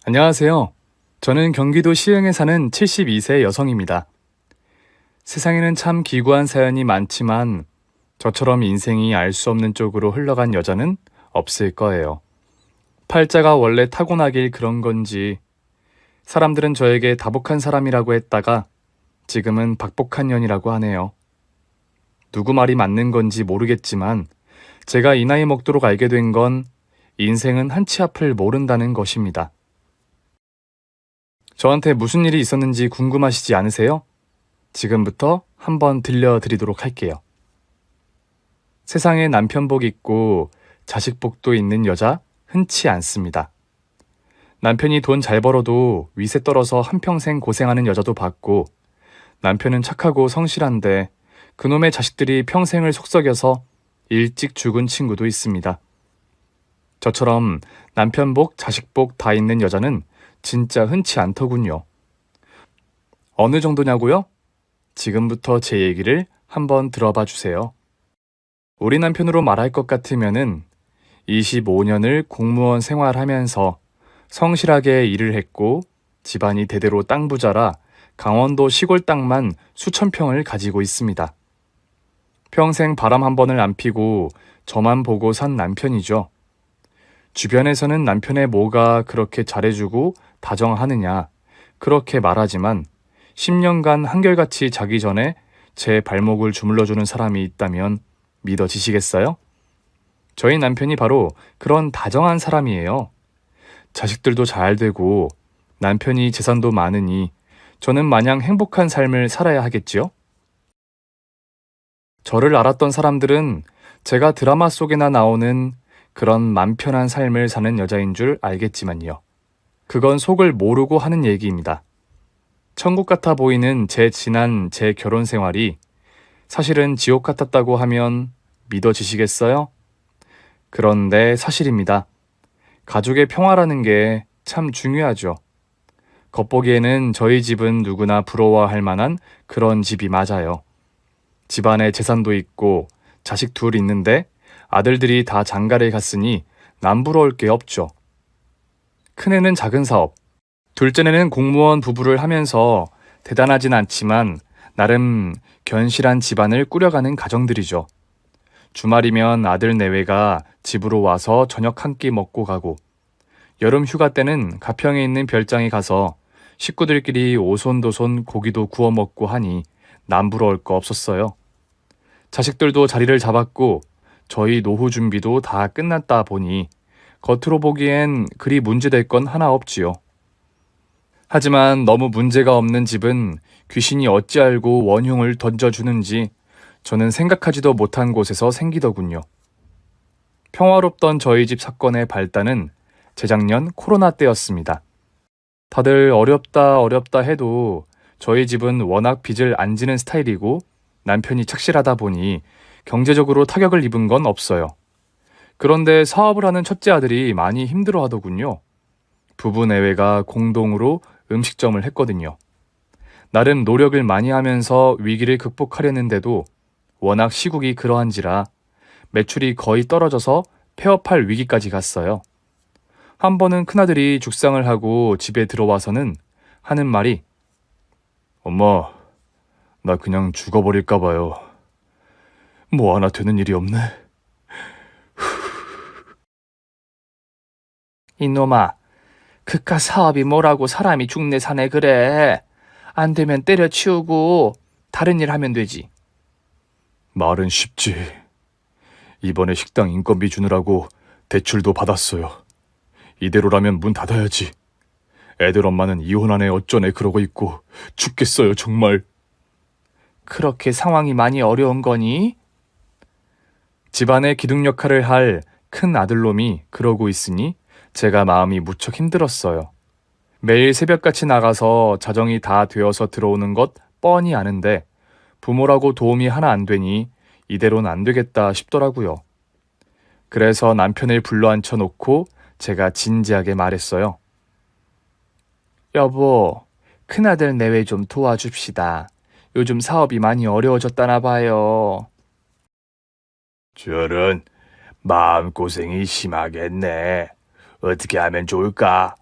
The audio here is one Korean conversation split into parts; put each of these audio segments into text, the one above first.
안녕하세요. 저는 경기도 시흥에 사는 72세 여성입니다. 세상에는 참 기구한 사연이 많지만 저처럼 인생이 알 수 없는 쪽으로 흘러간 여자는 없을 거예요. 팔자가 원래 타고나길 그런 건지 사람들은 저에게 다복한 사람이라고 했다가 지금은 박복한 년이라고 하네요. 누구 말이 맞는 건지 모르겠지만 제가 이 나이 먹도록 알게 된 건 인생은 한 치 앞을 모른다는 것입니다. 저한테 무슨 일이 있었는지 궁금하시지 않으세요? 지금부터 한번 들려드리도록 할게요. 세상에 남편복 있고 자식복도 있는 여자 흔치 않습니다. 남편이 돈 잘 벌어도 위세 떨어서 한평생 고생하는 여자도 봤고, 남편은 착하고 성실한데 그놈의 자식들이 평생을 속썩여서 일찍 죽은 친구도 있습니다. 저처럼 남편복, 자식복 다 있는 여자는 진짜 흔치 않더군요. 어느 정도냐고요? 지금부터 제 얘기를 한번 들어봐 주세요. 우리 남편으로 말할 것 같으면은 25년을 공무원 생활하면서 성실하게 일을 했고 집안이 대대로 땅 부자라 강원도 시골 땅만 수천 평을 가지고 있습니다. 평생 바람 한 번을 안 피고 저만 보고 산 남편이죠. 주변에서는 남편의 뭐가 그렇게 잘해주고 다정하느냐 그렇게 말하지만 10년간 한결같이 자기 전에 제 발목을 주물러주는 사람이 있다면 믿어지시겠어요? 저희 남편이 바로 그런 다정한 사람이에요. 자식들도 잘 되고 남편이 재산도 많으니 저는 마냥 행복한 삶을 살아야 하겠지요? 저를 알았던 사람들은 제가 드라마 속에나 나오는 그런 맘 편한 삶을 사는 여자인 줄 알겠지만요. 그건 속을 모르고 하는 얘기입니다. 천국 같아 보이는 제 결혼 생활이 사실은 지옥 같았다고 하면 믿어지시겠어요? 그런데 사실입니다. 가족의 평화라는 게 참 중요하죠. 겉보기에는 저희 집은 누구나 부러워할 만한 그런 집이 맞아요. 집안에 재산도 있고 자식 둘 있는데 아들들이 다 장가를 갔으니 남부러울 게 없죠. 큰애는 작은 사업, 둘째는 공무원 부부를 하면서 대단하진 않지만 나름 견실한 집안을 꾸려가는 가정들이죠. 주말이면 아들 내외가 집으로 와서 저녁 한 끼 먹고 가고, 여름 휴가 때는 가평에 있는 별장에 가서 식구들끼리 오손도손 고기도 구워 먹고 하니 남부러울 거 없었어요. 자식들도 자리를 잡았고 저희 노후 준비도 다 끝났다 보니 겉으로 보기엔 그리 문제될 건 하나 없지요. 하지만 너무 문제가 없는 집은 귀신이 어찌 알고 원흉을 던져주는지 저는 생각하지도 못한 곳에서 생기더군요. 평화롭던 저희 집 사건의 발단은 재작년 코로나 때였습니다. 다들 어렵다 해도 저희 집은 워낙 빚을 안 지는 스타일이고 남편이 착실하다 보니 경제적으로 타격을 입은 건 없어요. 그런데 사업을 하는 첫째 아들이 많이 힘들어 하더군요. 부부 내외가 공동으로 음식점을 했거든요. 나름 노력을 많이 하면서 위기를 극복하려는데도 워낙 시국이 그러한지라 매출이 거의 떨어져서 폐업할 위기까지 갔어요. 한 번은 큰아들이 죽상을 하고 집에 들어와서는 하는 말이 엄마, 나 그냥 죽어버릴까 봐요. 뭐 하나 되는 일이 없네. 이놈아, 그깟 사업이 뭐라고 사람이 죽네 사네 그래. 안 되면 때려치우고 다른 일 하면 되지. 말은 쉽지. 이번에 식당 인건비 주느라고 대출도 받았어요. 이대로라면 문 닫아야지. 애들 엄마는 이혼하네 어쩌네 그러고 있고 죽겠어요 정말. 그렇게 상황이 많이 어려운 거니? 집안의 기둥 역할을 할 큰 아들놈이 그러고 있으니 제가 마음이 무척 힘들었어요. 매일 새벽같이 나가서 자정이 다 되어서 들어오는 것 뻔히 아는데 부모라고 도움이 하나 안 되니 이대로는 안 되겠다 싶더라고요. 그래서 남편을 불러앉혀 놓고 제가 진지하게 말했어요. 여보, 큰아들 내외 좀 도와줍시다. 요즘 사업이 많이 어려워졌다나 봐요. 저런, 마음고생이 심하겠네. 어떻게 하면 좋을까?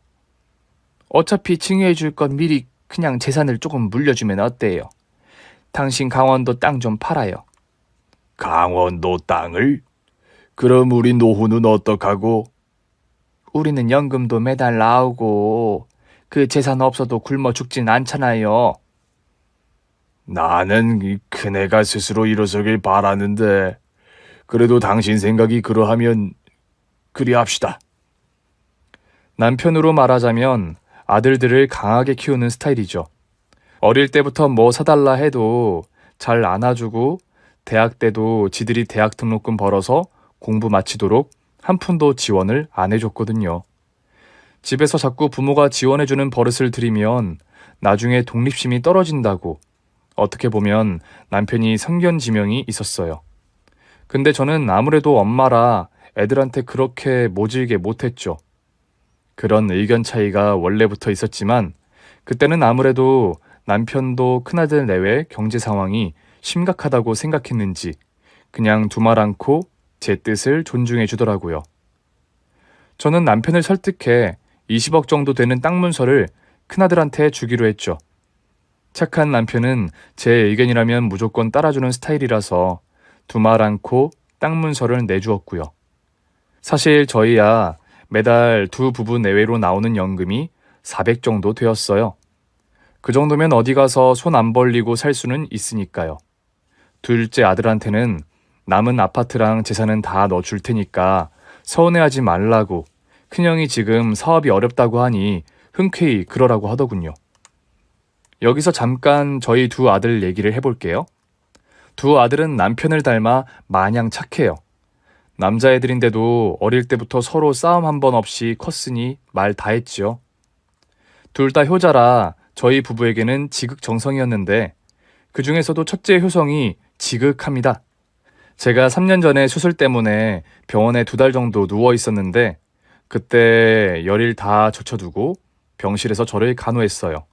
어차피 칭의해 줄 건 미리 그냥 재산을 조금 물려주면 어때요? 당신 강원도 땅 좀 팔아요. 강원도 땅을? 그럼 우리 노후는 어떡하고? 우리는 연금도 매달 나오고 그 재산 없어도 굶어 죽진 않잖아요. 나는 이 큰애가 스스로 일어서길 바라는데 그래도 당신 생각이 그러하면 그리합시다. 남편으로 말하자면 아들들을 강하게 키우는 스타일이죠. 어릴 때부터 뭐 사달라 해도 잘 안아주고 대학 때도 지들이 대학 등록금 벌어서 공부 마치도록 한 푼도 지원을 안 해줬거든요. 집에서 자꾸 부모가 지원해주는 버릇을 들이면 나중에 독립심이 떨어진다고 어떻게 보면 남편이 성견지명이 있었어요. 근데 저는 아무래도 엄마라 애들한테 그렇게 모질게 못했죠. 그런 의견 차이가 원래부터 있었지만 그때는 아무래도 남편도 큰아들 내외 경제 상황이 심각하다고 생각했는지 그냥 두말 않고 제 뜻을 존중해 주더라고요. 저는 남편을 설득해 20억 정도 되는 땅 문서를 큰아들한테 주기로 했죠. 착한 남편은 제 의견이라면 무조건 따라주는 스타일이라서 두말 않고 땅 문서를 내주었고요. 사실 저희야 매달 두 부부 내외로 나오는 연금이 400 정도 되었어요. 그 정도면 어디 가서 손 안 벌리고 살 수는 있으니까요. 둘째 아들한테는 남은 아파트랑 재산은 다 넣어줄 테니까 서운해하지 말라고 큰형이 지금 사업이 어렵다고 하니 흔쾌히 그러라고 하더군요. 여기서 잠깐 저희 두 아들 얘기를 해볼게요. 두 아들은 남편을 닮아 마냥 착해요. 남자애들인데도 어릴 때부터 서로 싸움 한 번 없이 컸으니 말 다 했지요. 둘 다 효자라 저희 부부에게는 지극정성이었는데 그 중에서도 첫째 효성이 지극합니다. 제가 3년 전에 수술 때문에 병원에 2달 정도 누워 있었는데 그때 열일 다 젖혀두고 병실에서 저를 간호했어요.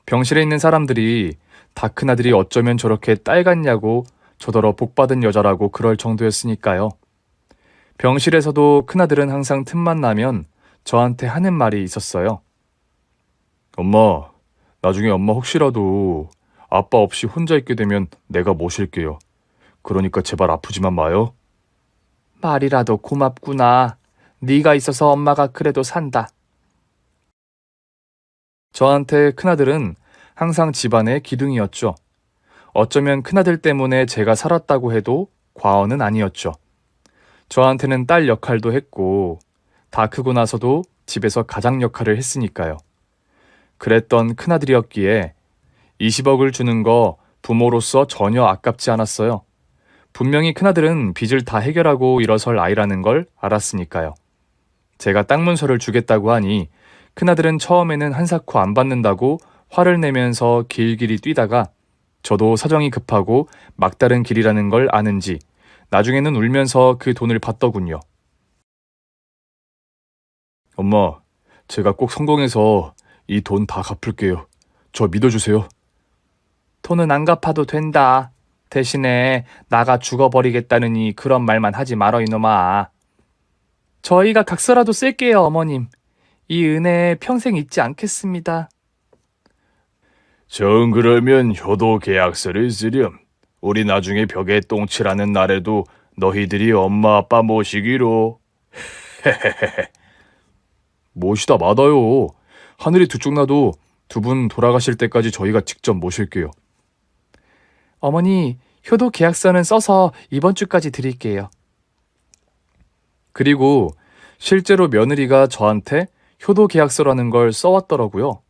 병실에 있는 사람들이 다 큰아들이 어쩌면 저렇게 딸 같냐고 저더러 복받은 여자라고 그럴 정도였으니까요. 병실에서도 큰아들은 항상 틈만 나면 저한테 하는 말이 있었어요. 엄마, 나중에 엄마 혹시라도 아빠 없이 혼자 있게 되면 내가 모실게요. 그러니까 제발 아프지만 마요. 말이라도 고맙구나. 네가 있어서 엄마가 그래도 산다. 저한테 큰아들은 항상 집안의 기둥이었죠. 어쩌면 큰아들 때문에 제가 살았다고 해도 과언은 아니었죠. 저한테는 딸 역할도 했고 다 크고 나서도 집에서 가장 역할을 했으니까요. 그랬던 큰아들이었기에 20억을 주는 거 부모로서 전혀 아깝지 않았어요. 분명히 큰아들은 빚을 다 해결하고 일어설 아이라는 걸 알았으니까요. 제가 땅 문서를 주겠다고 하니 큰아들은 처음에는 한사코 안 받는다고 화를 내면서 길길이 뛰다가 저도 사정이 급하고 막다른 길이라는 걸 아는지 나중에는 울면서 그 돈을 받더군요. 엄마, 제가 꼭 성공해서 이 돈 다 갚을게요. 저 믿어주세요. 돈은 안 갚아도 된다. 대신에 나가 죽어버리겠다느니 그런 말만 하지 말어 이놈아. 저희가 각서라도 쓸게요 어머님. 이 은혜 평생 잊지 않겠습니다. 정 그러면 효도 계약서를 쓰렴. 우리 나중에 벽에 똥칠하는 날에도 너희들이 엄마 아빠 모시기로. 모시다 마다요. 하늘이 두 쪽 나도 두 분 돌아가실 때까지 저희가 직접 모실게요. 어머니, 효도 계약서는 써서 이번 주까지 드릴게요. 그리고 실제로 며느리가 저한테 효도 계약서라는 걸 써왔더라고요.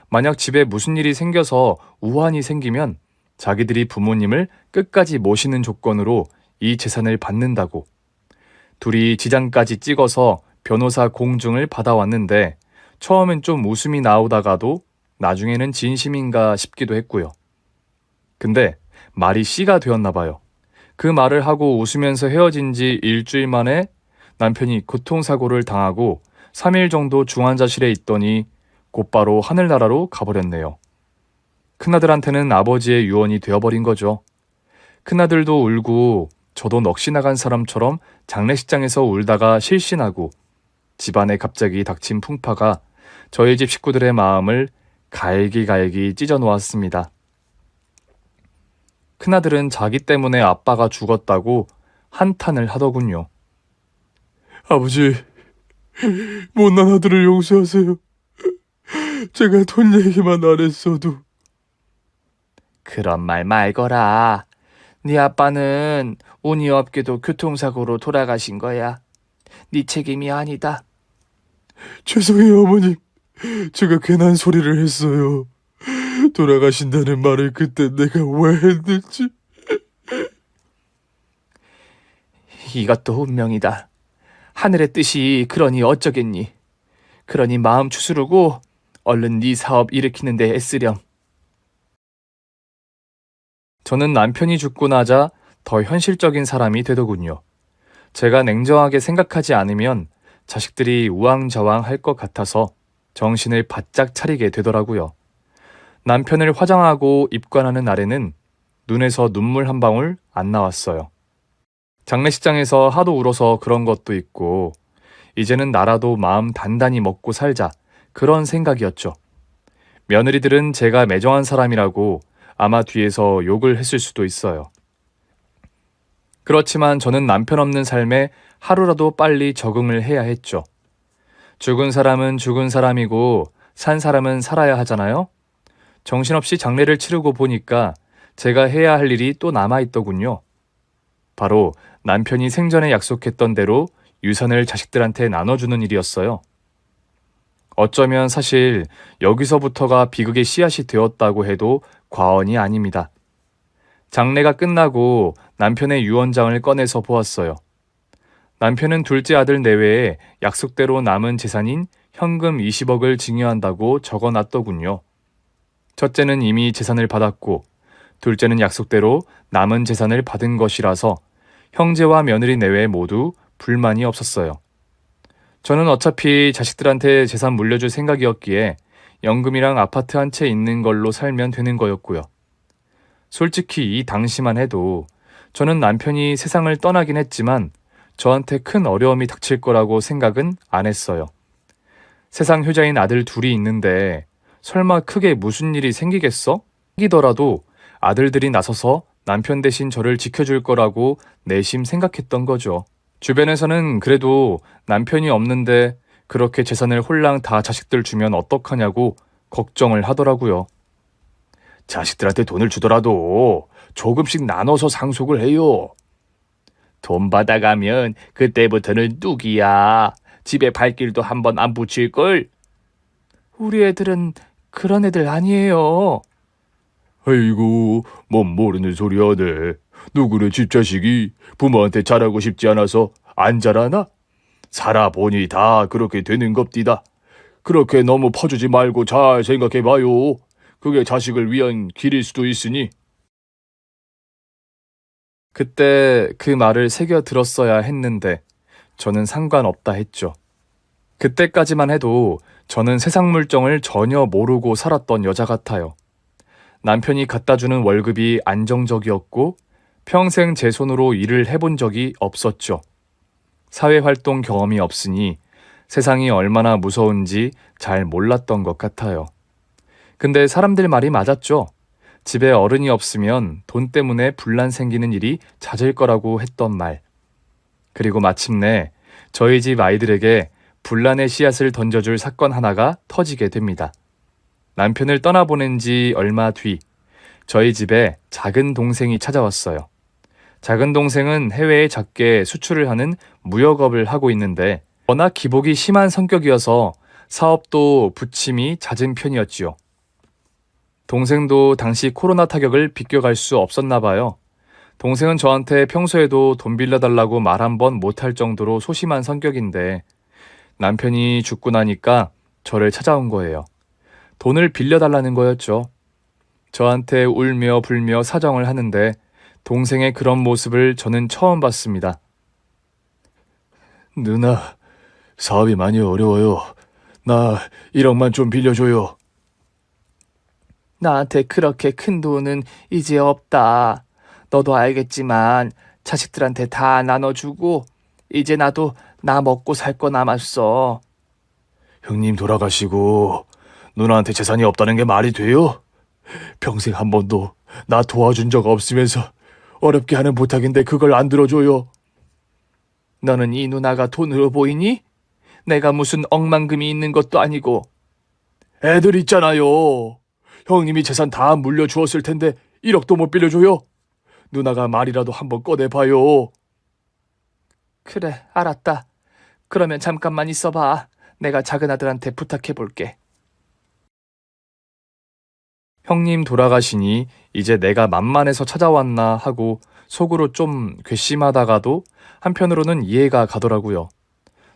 만약 집에 무슨 일이 생겨서 우환이 생기면 자기들이 부모님을 끝까지 모시는 조건으로 이 재산을 받는다고. 둘이 지장까지 찍어서 변호사 공증을 받아왔는데 처음엔 좀 웃음이 나오다가도 나중에는 진심인가 싶기도 했고요. 근데 말이 씨가 되었나 봐요. 그 말을 하고 웃으면서 헤어진 지 일주일 만에 남편이 교통사고를 당하고 3일 정도 중환자실에 있더니 곧바로 하늘나라로 가버렸네요. 큰아들한테는 아버지의 유언이 되어버린 거죠. 큰아들도 울고 저도 넋이 나간 사람처럼 장례식장에서 울다가 실신하고 집안에 갑자기 닥친 풍파가 저희 집 식구들의 마음을 갈기갈기 찢어 놓았습니다. 큰아들은 자기 때문에 아빠가 죽었다고 한탄을 하더군요. 아버지, 못난 아들을 용서하세요. 제가 돈 얘기만 안 했어도. 그런 말 말거라. 네 아빠는 운이 없게도 교통사고로 돌아가신 거야. 네 책임이 아니다. 죄송해요, 어머님. 제가 괜한 소리를 했어요. 돌아가신다는 말을 그때 내가 왜 했는지. 이것도 운명이다. 하늘의 뜻이 그러니 어쩌겠니. 그러니 마음 추스르고 얼른 네 사업 일으키는 데 애쓰렴. 저는 남편이 죽고 나자 더 현실적인 사람이 되더군요. 제가 냉정하게 생각하지 않으면 자식들이 우왕좌왕할 것 같아서 정신을 바짝 차리게 되더라고요. 남편을 화장하고 입관하는 날에는 눈에서 눈물 한 방울 안 나왔어요. 장례식장에서 하도 울어서 그런 것도 있고, 이제는 나라도 마음 단단히 먹고 살자, 그런 생각이었죠. 며느리들은 제가 매정한 사람이라고 아마 뒤에서 욕을 했을 수도 있어요. 그렇지만 저는 남편 없는 삶에 하루라도 빨리 적응을 해야 했죠. 죽은 사람은 죽은 사람이고 산 사람은 살아야 하잖아요. 정신없이 장례를 치르고 보니까 제가 해야 할 일이 또 남아있더군요. 바로 남편이 생전에 약속했던 대로 유산을 자식들한테 나눠주는 일이었어요. 어쩌면 사실 여기서부터가 비극의 씨앗이 되었다고 해도 과언이 아닙니다. 장례가 끝나고 남편의 유언장을 꺼내서 보았어요. 남편은 둘째 아들 내외에 약속대로 남은 재산인 현금 20억을 증여한다고 적어놨더군요. 첫째는 이미 재산을 받았고, 둘째는 약속대로 남은 재산을 받은 것이라서 형제와 며느리 내외 모두 불만이 없었어요. 저는 어차피 자식들한테 재산 물려줄 생각이었기에 연금이랑 아파트 한 채 있는 걸로 살면 되는 거였고요. 솔직히 이 당시만 해도 저는 남편이 세상을 떠나긴 했지만 저한테 큰 어려움이 닥칠 거라고 생각은 안 했어요. 세상 효자인 아들 둘이 있는데 설마 크게 무슨 일이 생기겠어? 생기더라도 아들들이 나서서 남편 대신 저를 지켜줄 거라고 내심 생각했던 거죠. 주변에서는 그래도 남편이 없는데 그렇게 재산을 홀랑 다 자식들 주면 어떡하냐고 걱정을 하더라고요. 자식들한테 돈을 주더라도 조금씩 나눠서 상속을 해요. 돈 받아가면 그때부터는 뚝이야. 집에 발길도 한번 안 붙일걸? 우리 애들은 그런 애들 아니에요. 아이고, 뭔 모르는 소리 하네. 누구네 집자식이 부모한테 잘하고 싶지 않아서 안 잘하나? 살아보니 다 그렇게 되는 겁디다. 그렇게 너무 퍼주지 말고 잘 생각해봐요. 그게 자식을 위한 길일 수도 있으니. 그때 그 말을 새겨 들었어야 했는데 저는 상관없다 했죠. 그때까지만 해도 저는 세상 물정을 전혀 모르고 살았던 여자 같아요. 남편이 갖다 주는 월급이 안정적이었고 평생 제 손으로 일을 해본 적이 없었죠. 사회활동 경험이 없으니 세상이 얼마나 무서운지 잘 몰랐던 것 같아요. 근데 사람들 말이 맞았죠. 집에 어른이 없으면 돈 때문에 분란 생기는 일이 잦을 거라고 했던 말. 그리고 마침내 저희 집 아이들에게 분란의 씨앗을 던져줄 사건 하나가 터지게 됩니다. 남편을 떠나보낸 지 얼마 뒤 저희 집에 작은 동생이 찾아왔어요. 작은 동생은 해외에 작게 수출을 하는 무역업을 하고 있는데 워낙 기복이 심한 성격이어서 사업도 부침이 잦은 편이었지요. 동생도 당시 코로나 타격을 비껴갈 수 없었나 봐요. 동생은 저한테 평소에도 돈 빌려달라고 말 한 번 못할 정도로 소심한 성격인데 남편이 죽고 나니까 저를 찾아온 거예요. 돈을 빌려달라는 거였죠. 저한테 울며 불며 사정을 하는데 동생의 그런 모습을 저는 처음 봤습니다. 누나, 사업이 많이 어려워요. 나 1억만 좀 빌려줘요. 나한테 그렇게 큰 돈은 이제 없다. 너도 알겠지만 자식들한테 다 나눠주고 이제 나도 나 먹고 살 거 남았어. 형님 돌아가시고 누나한테 재산이 없다는 게 말이 돼요? 평생 한 번도 나 도와준 적 없으면서 어렵게 하는 부탁인데 그걸 안 들어줘요. 너는 이 누나가 돈으로 보이니? 내가 무슨 억만금이 있는 것도 아니고. 애들 있잖아요. 형님이 재산 다 물려주었을 텐데 1억도 못 빌려줘요? 누나가 말이라도 한번 꺼내봐요. 그래, 알았다. 그러면 잠깐만 있어봐. 내가 작은아들한테 부탁해볼게. 형님 돌아가시니 이제 내가 만만해서 찾아왔나 하고 속으로 좀 괘씸하다가도 한편으로는 이해가 가더라고요.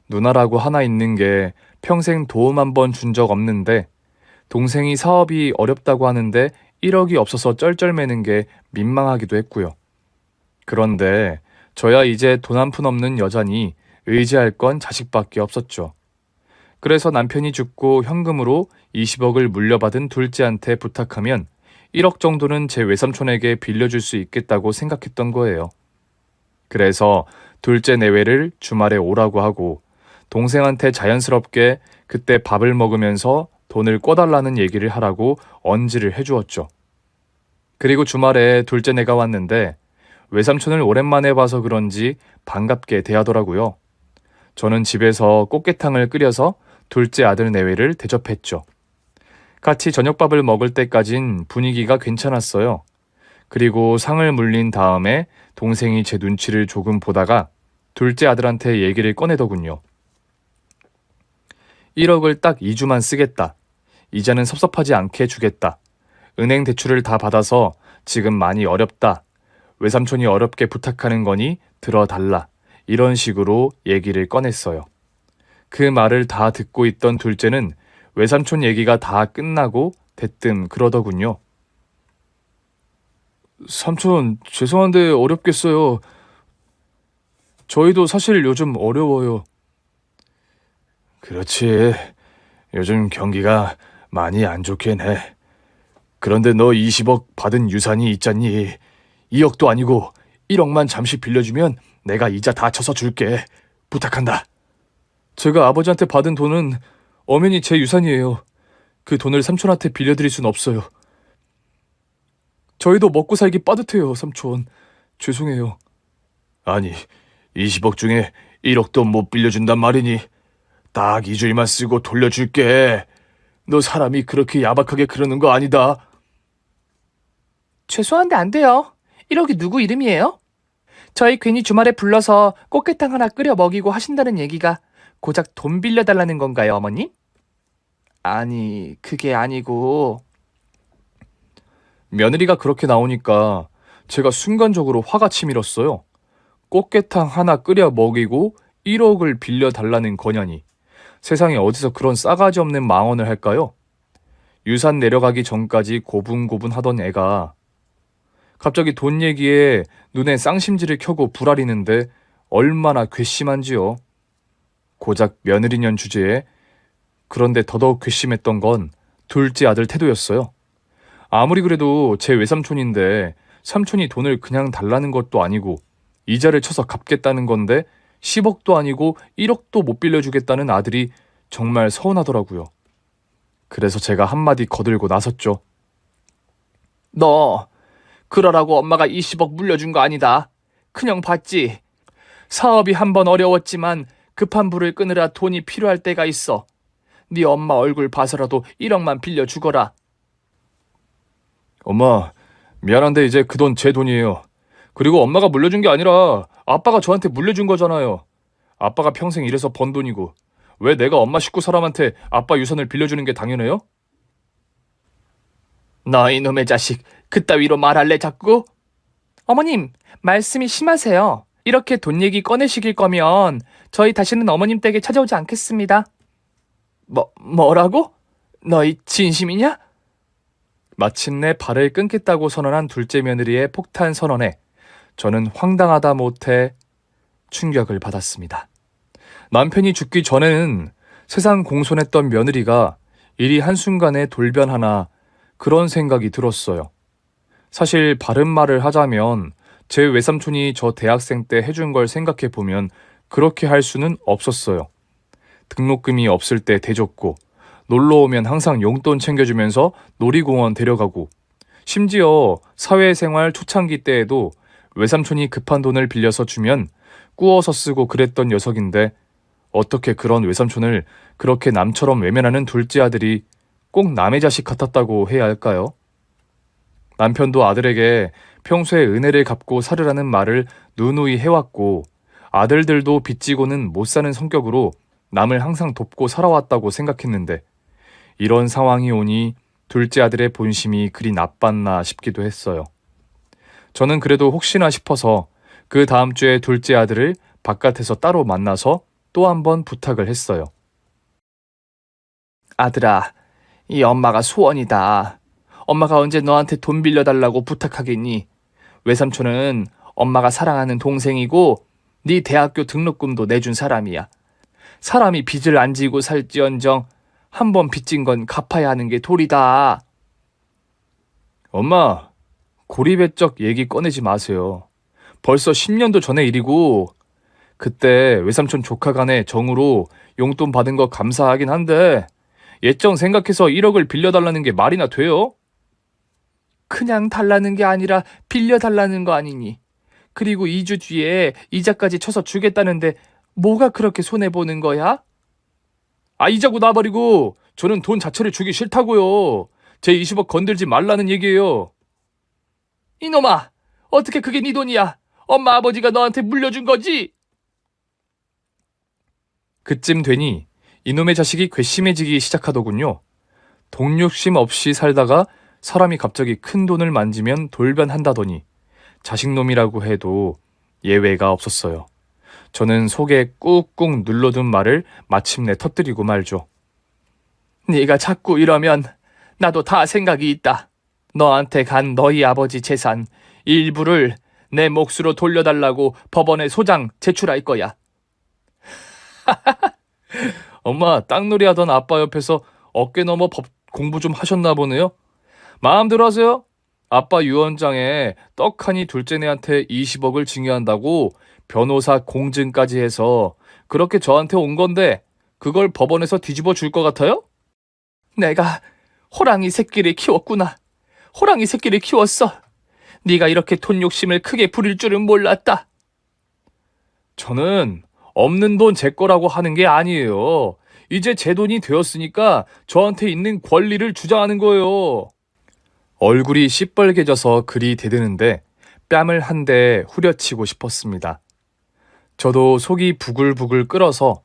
누나라고 하나 있는 게 평생 도움 한 번 준 적 없는데 동생이 사업이 어렵다고 하는데 1억이 없어서 쩔쩔매는 게 민망하기도 했고요. 그런데 저야 이제 돈 한 푼 없는 여자니 의지할 건 자식밖에 없었죠. 그래서 남편이 죽고 현금으로 20억을 물려받은 둘째한테 부탁하면 1억 정도는 제 외삼촌에게 빌려줄 수 있겠다고 생각했던 거예요. 그래서 둘째 내외를 주말에 오라고 하고 동생한테 자연스럽게 그때 밥을 먹으면서 돈을 꿔달라는 얘기를 하라고 언지를 해주었죠. 그리고 주말에 둘째 내가 왔는데 외삼촌을 오랜만에 봐서 그런지 반갑게 대하더라고요. 저는 집에서 꽃게탕을 끓여서 둘째 아들 내외를 대접했죠. 같이 저녁밥을 먹을 때까진 분위기가 괜찮았어요. 그리고 상을 물린 다음에 동생이 제 눈치를 조금 보다가 둘째 아들한테 얘기를 꺼내더군요. 1억을 딱 2주만 쓰겠다. 이자는 섭섭하지 않게 주겠다. 은행 대출을 다 받아서 지금 많이 어렵다. 외삼촌이 어렵게 부탁하는 거니 들어달라. 이런 식으로 얘기를 꺼냈어요. 그 말을 다 듣고 있던 둘째는 외삼촌 얘기가 다 끝나고 대뜸 그러더군요. 삼촌, 죄송한데 어렵겠어요. 저희도 사실 요즘 어려워요. 그렇지. 요즘 경기가 많이 안 좋긴 해. 그런데 너 20억 받은 유산이 있잖니. 2억도 아니고 1억만 잠시 빌려주면 내가 이자 다 쳐서 줄게. 부탁한다. 제가 아버지한테 받은 돈은 엄연히 제 유산이에요. 그 돈을 삼촌한테 빌려드릴 순 없어요. 저희도 먹고 살기 빠듯해요, 삼촌. 죄송해요. 아니, 20억 중에 1억도 못 빌려준단 말이니 딱 2주일만 쓰고 돌려줄게. 너 사람이 그렇게 야박하게 그러는 거 아니다. 죄송한데 안 돼요. 1억이 누구 이름이에요? 저희 괜히 주말에 불러서 꽃게탕 하나 끓여 먹이고 하신다는 얘기가 고작 돈 빌려달라는 건가요, 어머님? 아니, 그게 아니고. 며느리가 그렇게 나오니까 제가 순간적으로 화가 치밀었어요. 꽃게탕 하나 끓여 먹이고 1억을 빌려달라는 거냐니. 세상에 어디서 그런 싸가지 없는 망언을 할까요? 유산 내려가기 전까지 고분고분하던 애가 갑자기 돈 얘기에 눈에 쌍심지를 켜고 불아리는데 얼마나 괘씸한지요. 고작 며느리년 주제에. 그런데 더더욱 괘씸했던 건 둘째 아들 태도였어요. 아무리 그래도 제 외삼촌인데 삼촌이 돈을 그냥 달라는 것도 아니고 이자를 쳐서 갚겠다는 건데 10억도 아니고 1억도 못 빌려주겠다는 아들이 정말 서운하더라고요. 그래서 제가 한마디 거들고 나섰죠. 너 그러라고 엄마가 20억 물려준 거 아니다. 큰형 봤지? 사업이 한번 어려웠지만 급한 불을 끄느라 돈이 필요할 때가 있어. 네 엄마 얼굴 봐서라도 1억만 빌려주거라. 엄마, 미안한데 이제 그 돈 제 돈이에요. 그리고 엄마가 물려준 게 아니라 아빠가 저한테 물려준 거잖아요. 아빠가 평생 일해서 번 돈이고 왜 내가 엄마 식구 사람한테 아빠 유산을 빌려주는 게 당연해요? 너 이놈의 자식, 그따위로 말할래 자꾸? 어머님, 말씀이 심하세요. 이렇게 돈 얘기 꺼내시길 거면 저희 다시는 어머님 댁에 찾아오지 않겠습니다. 뭐라고? 너희 진심이냐? 마침내 발을 끊겠다고 선언한 둘째 며느리의 폭탄 선언에 저는 황당하다 못해 충격을 받았습니다. 남편이 죽기 전에는 세상 공손했던 며느리가 일이 한순간에 돌변하나 그런 생각이 들었어요. 사실 바른 말을 하자면 제 외삼촌이 저 대학생 때 해준 걸 생각해 보면 그렇게 할 수는 없었어요. 등록금이 없을 때 대줬고 놀러 오면 항상 용돈 챙겨주면서 놀이공원 데려가고 심지어 사회생활 초창기 때에도 외삼촌이 급한 돈을 빌려서 주면 꾸어서 쓰고 그랬던 녀석인데 어떻게 그런 외삼촌을 그렇게 남처럼 외면하는 둘째 아들이 꼭 남의 자식 같았다고 해야 할까요? 남편도 아들에게 평소에 은혜를 갚고 살으라는 말을 누누이 해왔고 아들들도 빚지고는 못 사는 성격으로 남을 항상 돕고 살아왔다고 생각했는데 이런 상황이 오니 둘째 아들의 본심이 그리 나빴나 싶기도 했어요. 저는 그래도 혹시나 싶어서 그 다음 주에 둘째 아들을 바깥에서 따로 만나서 또 한 번 부탁을 했어요. 아들아, 이 엄마가 소원이다. 엄마가 언제 너한테 돈 빌려달라고 부탁하겠니? 외삼촌은 엄마가 사랑하는 동생이고 네 대학교 등록금도 내준 사람이야. 사람이 빚을 안 지고 살지언정 한 번 빚진 건 갚아야 하는 게 도리다. 엄마, 고리배쩍 얘기 꺼내지 마세요. 벌써 10년도 전의 일이고 그때 외삼촌 조카 간의 정으로 용돈 받은 거 감사하긴 한데 예정 생각해서 1억을 빌려달라는 게 말이나 돼요? 그냥 달라는 게 아니라 빌려달라는 거 아니니. 그리고 2주 뒤에 이자까지 쳐서 주겠다는데 뭐가 그렇게 손해보는 거야? 이자고 놔버리고 저는 돈 자체를 주기 싫다고요. 제 20억 건들지 말라는 얘기예요. 이놈아, 어떻게 그게 네 돈이야? 엄마 아버지가 너한테 물려준 거지? 그쯤 되니 이놈의 자식이 괘씸해지기 시작하더군요. 동욕심 없이 살다가 사람이 갑자기 큰 돈을 만지면 돌변한다더니 자식놈이라고 해도 예외가 없었어요. 저는 속에 꾹꾹 눌러둔 말을 마침내 터뜨리고 말죠. 네가 자꾸 이러면 나도 다 생각이 있다. 너한테 간 너희 아버지 재산 일부를 내 몫으로 돌려달라고 법원에 소장 제출할 거야. 엄마, 땅놀이 하던 아빠 옆에서 어깨 넘어 법 공부 좀 하셨나 보네요. 마음대로 하세요. 아빠 유언장에 떡하니 둘째네한테 20억을 증여한다고 변호사 공증까지 해서 그렇게 저한테 온 건데 그걸 법원에서 뒤집어 줄 것 같아요? 내가 호랑이 새끼를 키웠구나. 호랑이 새끼를 키웠어. 네가 이렇게 돈 욕심을 크게 부릴 줄은 몰랐다. 저는 없는 돈 제 거라고 하는 게 아니에요. 이제 제 돈이 되었으니까 저한테 있는 권리를 주장하는 거예요. 얼굴이 시뻘개져서 그리 대드는데 뺨을 한 대 후려치고 싶었습니다. 저도 속이 부글부글 끓어서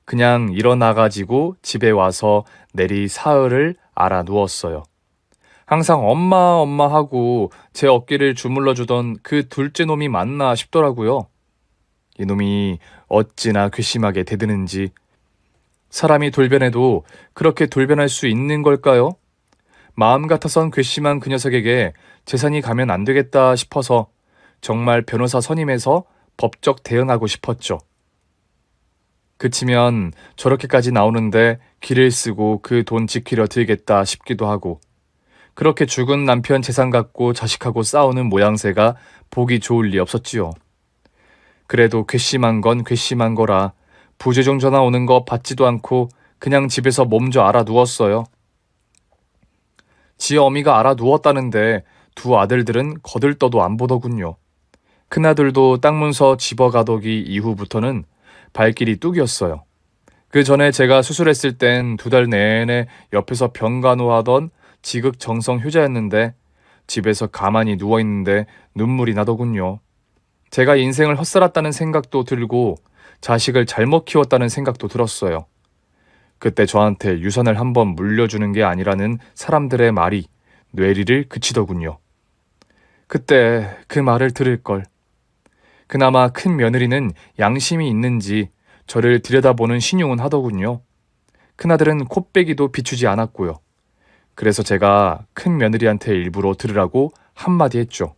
그냥 일어나가지고 집에 와서 내리 사흘을 알아 누웠어요. 항상 엄마 엄마 하고 제 어깨를 주물러 주던 그 둘째 놈이 맞나 싶더라고요. 이놈이 어찌나 괘씸하게 대드는지. 사람이 돌변해도 그렇게 돌변할 수 있는 걸까요? 마음 같아선 괘씸한 그 녀석에게 재산이 가면 안 되겠다 싶어서 정말 변호사 선임해서 법적 대응하고 싶었죠. 그치면 저렇게까지 나오는데 길을 쓰고 그 돈 지키려 들겠다 싶기도 하고 그렇게 죽은 남편 재산 갖고 자식하고 싸우는 모양새가 보기 좋을 리 없었지요. 그래도 괘씸한 건 괘씸한 거라 부재중 전화 오는 거 받지도 않고 그냥 집에서 몸져 알아 누웠어요. 지 어미가 알아 누웠다는데 두 아들들은 거들떠도 안 보더군요. 큰아들도 땅 문서 집어가더기 이후부터는 발길이 뚝이었어요. 그 전에 제가 수술했을 땐 2달 내내 옆에서 병간호하던 지극정성 효자였는데 집에서 가만히 누워있는데 눈물이 나더군요. 제가 인생을 헛살았다는 생각도 들고 자식을 잘못 키웠다는 생각도 들었어요. 그때 저한테 유산을 한번 물려주는 게 아니라는 사람들의 말이 뇌리를 그치더군요. 그때 그 말을 들을 걸. 그나마 큰 며느리는 양심이 있는지 저를 들여다보는 신용은 하더군요. 큰아들은 콧배기도 비추지 않았고요. 그래서 제가 큰 며느리한테 일부러 들으라고 한마디 했죠.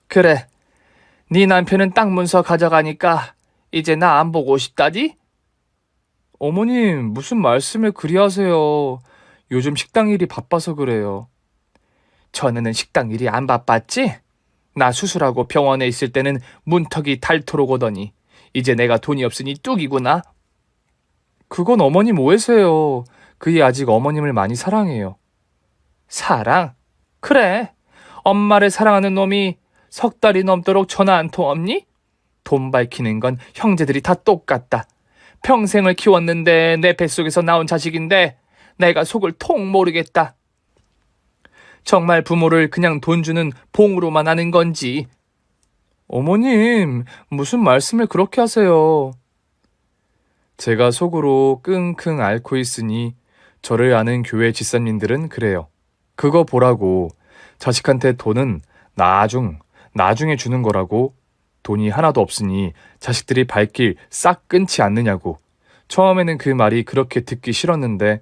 그래, 네 남편은 땅 문서 가져가니까 이제 나 안 보고 싶다지? 어머님, 무슨 말씀을 그리 하세요. 요즘 식당 일이 바빠서 그래요. 전에는 식당 일이 안 바빴지? 나 수술하고 병원에 있을 때는 문턱이 닳도록 오더니 이제 내가 돈이 없으니 뚝이구나. 그건 어머님 오해세요. 그이 아직 어머님을 많이 사랑해요. 사랑? 그래. 엄마를 사랑하는 놈이 석 달이 넘도록 전화 한 통 없니? 돈 밝히는 건 형제들이 다 똑같다. 평생을 키웠는데 내 뱃속에서 나온 자식인데 내가 속을 통 모르겠다. 정말 부모를 그냥 돈 주는 봉으로만 아는 건지. 어머님, 무슨 말씀을 그렇게 하세요? 제가 속으로 끙끙 앓고 있으니 저를 아는 교회 집사님들은 그래요. 그거 보라고 자식한테 돈은 나중에 주는 거라고 돈이 하나도 없으니 자식들이 발길 싹 끊지 않느냐고. 처음에는 그 말이 그렇게 듣기 싫었는데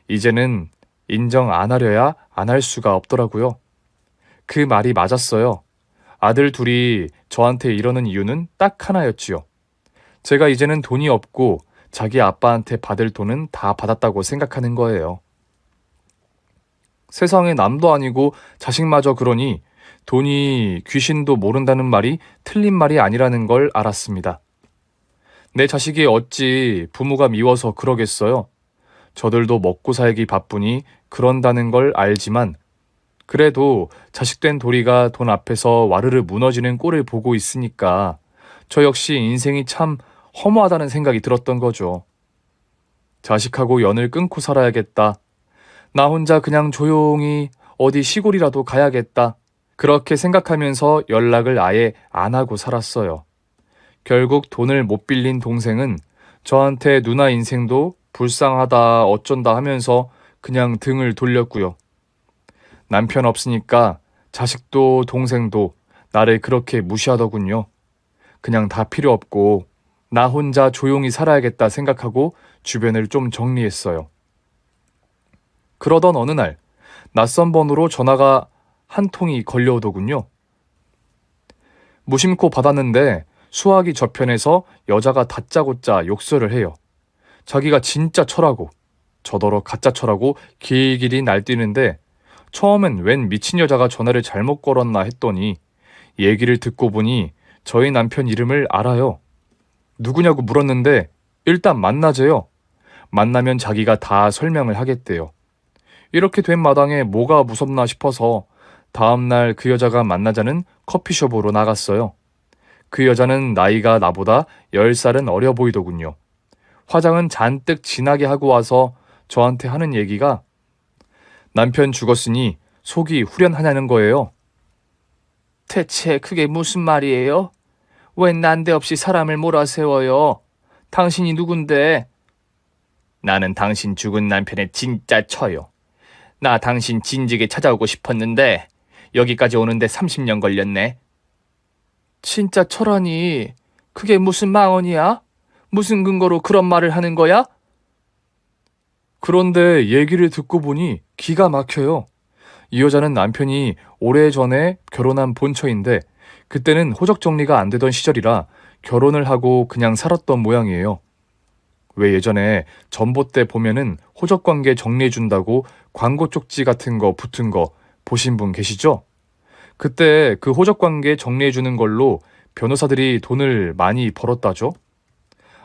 이제는 인정 안 하려야 안 할 수가 없더라고요. 그 말이 맞았어요. 아들 둘이 저한테 이러는 이유는 딱 하나였지요. 제가 이제는 돈이 없고 자기 아빠한테 받을 돈은 다 받았다고 생각하는 거예요. 세상에 남도 아니고 자식마저 그러니 돈이 귀신도 모른다는 말이 틀린 말이 아니라는 걸 알았습니다. 내 자식이 어찌 부모가 미워서 그러겠어요. 저들도 먹고 살기 바쁘니 그런다는 걸 알지만 그래도 자식된 도리가 돈 앞에서 와르르 무너지는 꼴을 보고 있으니까 저 역시 인생이 참 허무하다는 생각이 들었던 거죠. 자식하고 연을 끊고 살아야겠다. 나 혼자 그냥 조용히 어디 시골이라도 가야겠다. 그렇게 생각하면서 연락을 아예 안 하고 살았어요. 결국 돈을 못 빌린 동생은 저한테 누나 인생도 불쌍하다 어쩐다 하면서 그냥 등을 돌렸고요. 남편 없으니까 자식도 동생도 나를 그렇게 무시하더군요. 그냥 다 필요 없고 나 혼자 조용히 살아야겠다 생각하고 주변을 좀 정리했어요. 그러던 어느 날 낯선 번호로 전화가 한 통이 걸려오더군요. 무심코 받았는데 수화기 저편에서 여자가 다짜고짜 욕설을 해요. 자기가 진짜 철하고 저더러 가짜 철하고 길길이 날뛰는데 처음엔 웬 미친 여자가 전화를 잘못 걸었나 했더니 얘기를 듣고 보니 저희 남편 이름을 알아요. 누구냐고 물었는데 일단 만나재요. 만나면 자기가 다 설명을 하겠대요. 이렇게 된 마당에 뭐가 무섭나 싶어서 다음날 그 여자가 만나자는 커피숍으로 나갔어요. 그 여자는 나이가 나보다 10살은 어려 보이더군요. 화장은 잔뜩 진하게 하고 와서 저한테 하는 얘기가 남편 죽었으니 속이 후련하냐는 거예요. 대체 그게 무슨 말이에요? 왜 난데없이 사람을 몰아세워요? 당신이 누군데? 나는 당신 죽은 남편의 진짜 처요. 나 당신 진즉에 찾아오고 싶었는데 여기까지 오는데 30년 걸렸네. 진짜 철하니 그게 무슨 망언이야? 무슨 근거로 그런 말을 하는 거야? 그런데 얘기를 듣고 보니 기가 막혀요. 이 여자는 남편이 오래전에 결혼한 본처인데 그때는 호적 정리가 안 되던 시절이라 결혼을 하고 그냥 살았던 모양이에요. 왜 예전에 전봇대 보면은 호적관계 정리해준다고 광고 쪽지 같은 거 붙은 거 보신 분 계시죠? 그때 그 호적관계 정리해주는 걸로 변호사들이 돈을 많이 벌었다죠.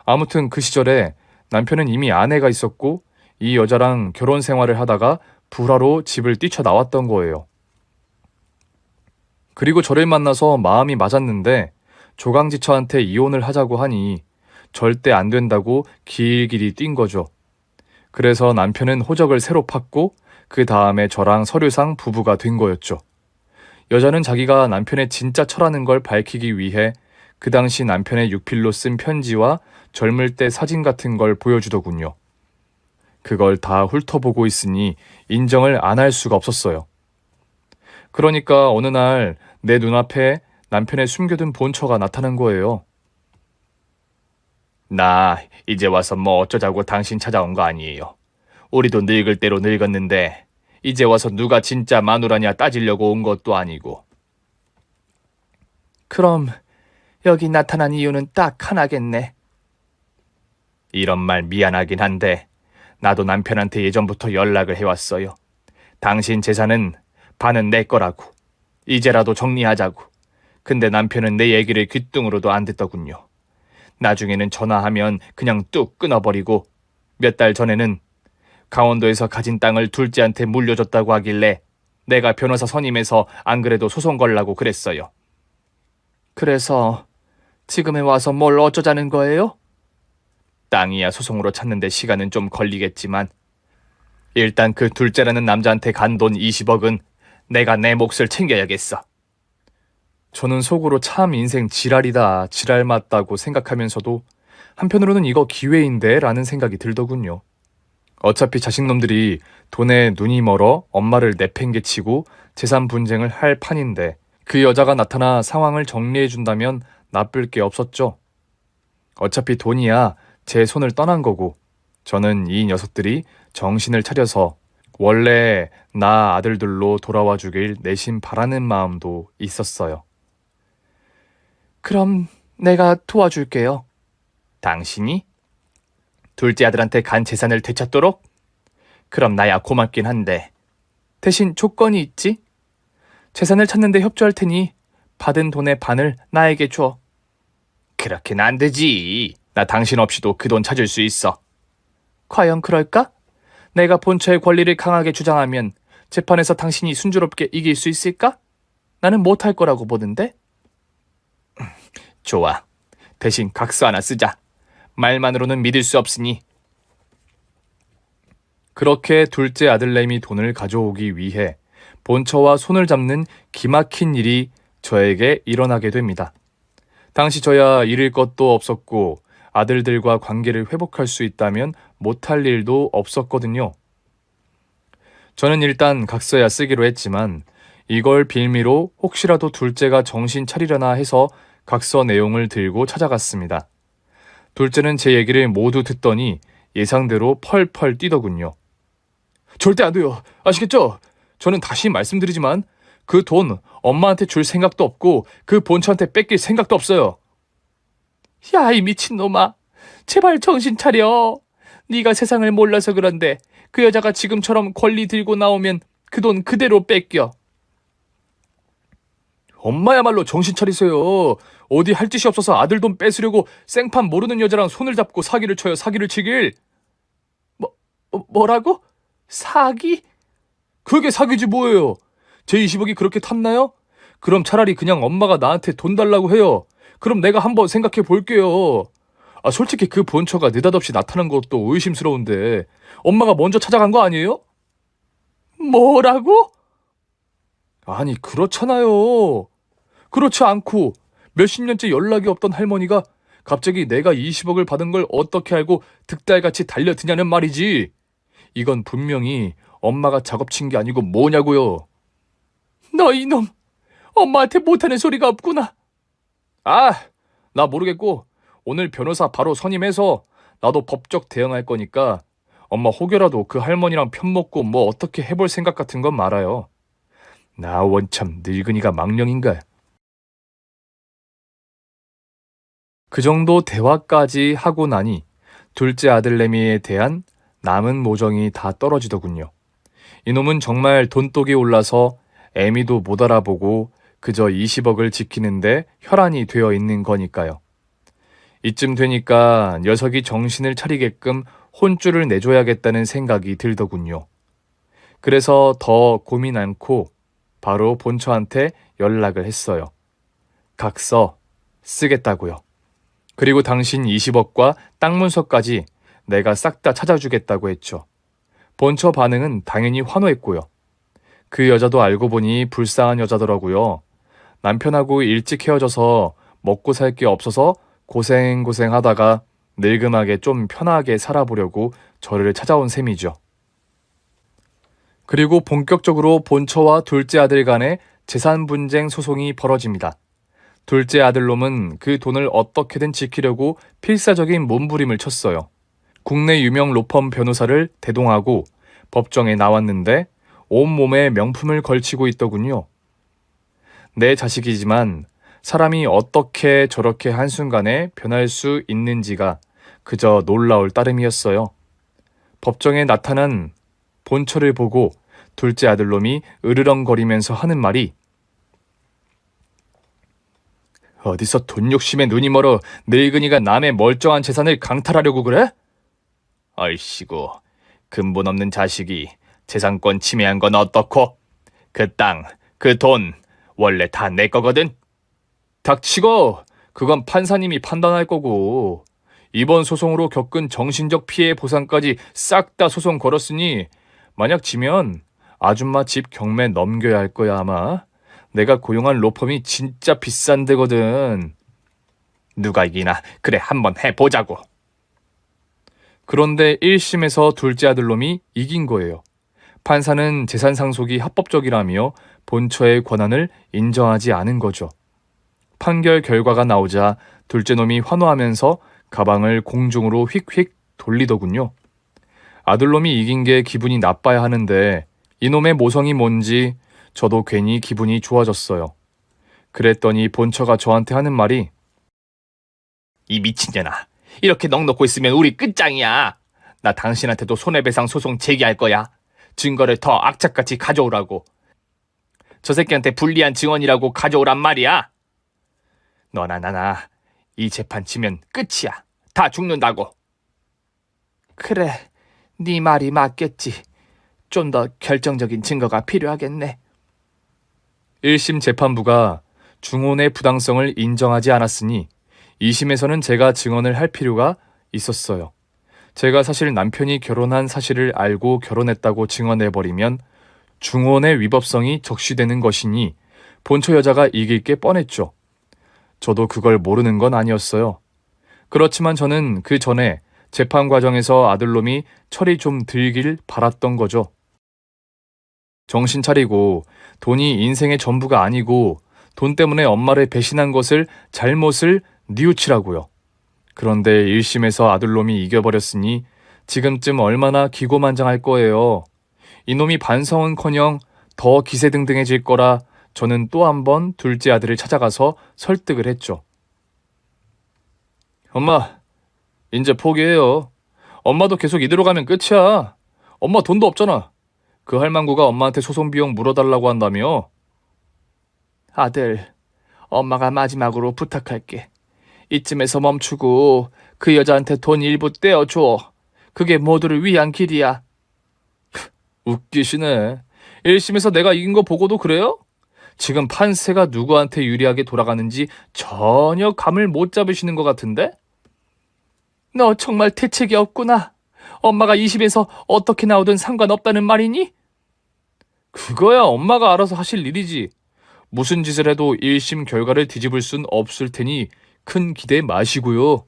아무튼 그 시절에 남편은 이미 아내가 있었고 이 여자랑 결혼 생활을 하다가 불화로 집을 뛰쳐나왔던 거예요. 그리고 저를 만나서 마음이 맞았는데 조강지처한테 이혼을 하자고 하니 절대 안 된다고 길길이 뛴 거죠. 그래서 남편은 호적을 새로 팠고 그 다음에 저랑 서류상 부부가 된 거였죠. 여자는 자기가 남편의 진짜 처라는 걸 밝히기 위해 그 당시 남편의 육필로 쓴 편지와 젊을 때 사진 같은 걸 보여주더군요. 그걸 다 훑어보고 있으니 인정을 안 할 수가 없었어요. 그러니까 어느 날 내 눈앞에 남편의 숨겨둔 본처가 나타난 거예요. 나 이제 와서 뭐 어쩌자고 당신 찾아온 거 아니에요. 우리도 늙을 대로 늙었는데 이제 와서 누가 진짜 마누라냐 따지려고 온 것도 아니고. 그럼 여기 나타난 이유는 딱 하나겠네. 이런 말 미안하긴 한데 나도 남편한테 예전부터 연락을 해왔어요. 당신 재산은 반은 내 거라고. 이제라도 정리하자고. 근데 남편은 내 얘기를 귓등으로도 안 듣더군요. 나중에는 전화하면 그냥 뚝 끊어버리고 몇 달 전에는 강원도에서 가진 땅을 둘째한테 물려줬다고 하길래 내가 변호사 선임해서 안 그래도 소송 걸라고 그랬어요. 그래서 지금에 와서 뭘 어쩌자는 거예요? 땅이야 소송으로 찾는데 시간은 좀 걸리겠지만 일단 그 둘째라는 남자한테 간 돈 20억은 내가 내 몫을 챙겨야겠어. 저는 속으로 참 인생 지랄이다, 지랄 맞다고 생각하면서도 한편으로는 이거 기회인데 라는 생각이 들더군요. 어차피 자식놈들이 돈에 눈이 멀어 엄마를 내팽개치고 재산 분쟁을 할 판인데 그 여자가 나타나 상황을 정리해준다면 나쁠 게 없었죠. 어차피 돈이야 제 손을 떠난 거고 저는 이 녀석들이 정신을 차려서 원래 나 아들들로 돌아와 주길 내심 바라는 마음도 있었어요. 그럼 내가 도와줄게요. 당신이? 둘째 아들한테 간 재산을 되찾도록? 그럼 나야 고맙긴 한데 대신 조건이 있지? 재산을 찾는데 협조할 테니 받은 돈의 반을 나에게 줘. 그렇게는 안 되지. 나 당신 없이도 그 돈 찾을 수 있어. 과연 그럴까? 내가 본처의 권리를 강하게 주장하면 재판에서 당신이 순조롭게 이길 수 있을까? 나는 못할 거라고 보는데. 좋아. 대신 각서 하나 쓰자. 말만으로는 믿을 수 없으니. 그렇게 둘째 아들내미 돈을 가져오기 위해 본처와 손을 잡는 기막힌 일이 저에게 일어나게 됩니다. 당시 저야 잃을 것도 없었고 아들들과 관계를 회복할 수 있다면 못할 일도 없었거든요. 저는 일단 각서야 쓰기로 했지만 이걸 빌미로 혹시라도 둘째가 정신 차리려나 해서 각서 내용을 들고 찾아갔습니다. 둘째는 제 얘기를 모두 듣더니 예상대로 펄펄 뛰더군요. 절대 안 돼요. 아시겠죠? 저는 다시 말씀드리지만 그 돈 엄마한테 줄 생각도 없고 그 본처한테 뺏길 생각도 없어요. 야, 이 미친놈아. 제발 정신 차려. 네가 세상을 몰라서 그런데 그 여자가 지금처럼 권리 들고 나오면 그 돈 그대로 뺏겨. 엄마야말로 정신 차리세요. 어디 할 짓이 없어서 아들 돈 뺏으려고 생판 모르는 여자랑 손을 잡고 사기를 쳐요. 사기를 치길. 뭐라고? 사기? 그게 사기지 뭐예요. 제 20억이 그렇게 탔나요? 그럼 차라리 그냥 엄마가 나한테 돈 달라고 해요. 그럼 내가 한번 생각해 볼게요. 솔직히 그 본처가 느닷없이 나타난 것도 의심스러운데 엄마가 먼저 찾아간 거 아니에요? 뭐라고? 아니 그렇잖아요. 그렇지 않고 몇십 년째 연락이 없던 할머니가 갑자기 내가 20억을 받은 걸 어떻게 알고 득달같이 달려드냐는 말이지. 이건 분명히 엄마가 작업친 게 아니고 뭐냐고요. 너 이놈, 엄마한테 못하는 소리가 없구나. 나 모르겠고 오늘 변호사 바로 선임해서 나도 법적 대응할 거니까 엄마 혹여라도 그 할머니랑 편먹고 뭐 어떻게 해볼 생각 같은 건 말아요. 나 원참 늙은이가 망령인가. 그 정도 대화까지 하고 나니 둘째 아들내미에 대한 남은 모정이 다 떨어지더군요. 이놈은 정말 돈독이 올라서 애미도 못 알아보고 그저 20억을 지키는데 혈안이 되어 있는 거니까요. 이쯤 되니까 녀석이 정신을 차리게끔 혼쭐을 내줘야겠다는 생각이 들더군요. 그래서 더 고민 않고 바로 본처한테 연락을 했어요. 각서 쓰겠다고요. 그리고 당신 20억과 땅 문서까지 내가 싹 다 찾아주겠다고 했죠. 본처 반응은 당연히 환호했고요. 그 여자도 알고 보니 불쌍한 여자더라고요. 남편하고 일찍 헤어져서 먹고 살 게 없어서 고생하다가 늙음하게 좀 편하게 살아보려고 저를 찾아온 셈이죠. 그리고 본격적으로 본처와 둘째 아들 간의 재산 분쟁 소송이 벌어집니다. 둘째 아들놈은 그 돈을 어떻게든 지키려고 필사적인 몸부림을 쳤어요. 국내 유명 로펌 변호사를 대동하고 법정에 나왔는데 온몸에 명품을 걸치고 있더군요. 내 자식이지만 사람이 어떻게 저렇게 한순간에 변할 수 있는지가 그저 놀라울 따름이었어요. 법정에 나타난 본처를 보고 둘째 아들놈이 으르렁거리면서 하는 말이 어디서 돈 욕심에 눈이 멀어 늙은이가 남의 멀쩡한 재산을 강탈하려고 그래? 얼씨구, 근본 없는 자식이 재산권 침해한 건 어떻고? 그 땅, 그 돈 원래 다 내 거거든. 닥치고, 그건 판사님이 판단할 거고, 이번 소송으로 겪은 정신적 피해 보상까지 싹 다 소송 걸었으니 만약 지면 아줌마 집 경매 넘겨야 할 거야 아마. 내가 고용한 로펌이 진짜 비싼 데거든. 누가 이기나 그래 한번 해보자고. 그런데 1심에서 둘째 아들놈이 이긴 거예요. 판사는 재산 상속이 합법적이라며 본처의 권한을 인정하지 않은 거죠. 판결 결과가 나오자 둘째 놈이 환호하면서 가방을 공중으로 휙휙 돌리더군요. 아들놈이 이긴 게 기분이 나빠야 하는데 이놈의 모성이 뭔지 저도 괜히 기분이 좋아졌어요. 그랬더니 본처가 저한테 하는 말이 이 미친년아, 이렇게 넋놓고 있으면 우리 끝장이야. 나 당신한테도 손해배상 소송 제기할 거야. 증거를 더 악착같이 가져오라고. 저 새끼한테 불리한 증언이라고 가져오란 말이야. 너나 나나 이 재판 치면 끝이야. 다 죽는다고. 그래, 네 말이 맞겠지. 좀 더 결정적인 증거가 필요하겠네. 1심 재판부가 중혼의 부당성을 인정하지 않았으니 2심에서는 제가 증언을 할 필요가 있었어요. 제가 사실 남편이 결혼한 사실을 알고 결혼했다고 증언해버리면 중혼의 위법성이 적시되는 것이니 본처 여자가 이길 게 뻔했죠. 저도 그걸 모르는 건 아니었어요. 그렇지만 저는 그 전에 재판 과정에서 아들놈이 철이 좀 들길 바랐던 거죠. 정신 차리고 돈이 인생의 전부가 아니고 돈 때문에 엄마를 배신한 것을 잘못을 뉘우치라고요. 그런데 1심에서 아들놈이 이겨버렸으니 지금쯤 얼마나 기고만장할 거예요. 이놈이 반성은커녕 더 기세등등해질 거라 저는 또 한 번 둘째 아들을 찾아가서 설득을 했죠. 엄마, 이제 포기해요. 엄마도 계속 이대로 가면 끝이야. 엄마 돈도 없잖아. 그 할망구가 엄마한테 소송 비용 물어달라고 한다며. 아들, 엄마가 마지막으로 부탁할게. 이쯤에서 멈추고 그 여자한테 돈 일부 떼어줘. 그게 모두를 위한 길이야. 웃기시네. 1심에서 내가 이긴 거 보고도 그래요? 지금 판세가 누구한테 유리하게 돌아가는지 전혀 감을 못 잡으시는 것 같은데? 너 정말 대책이 없구나. 엄마가 2심에서 어떻게 나오든 상관없다는 말이니? 그거야 엄마가 알아서 하실 일이지. 무슨 짓을 해도 1심 결과를 뒤집을 순 없을 테니 큰 기대 마시고요.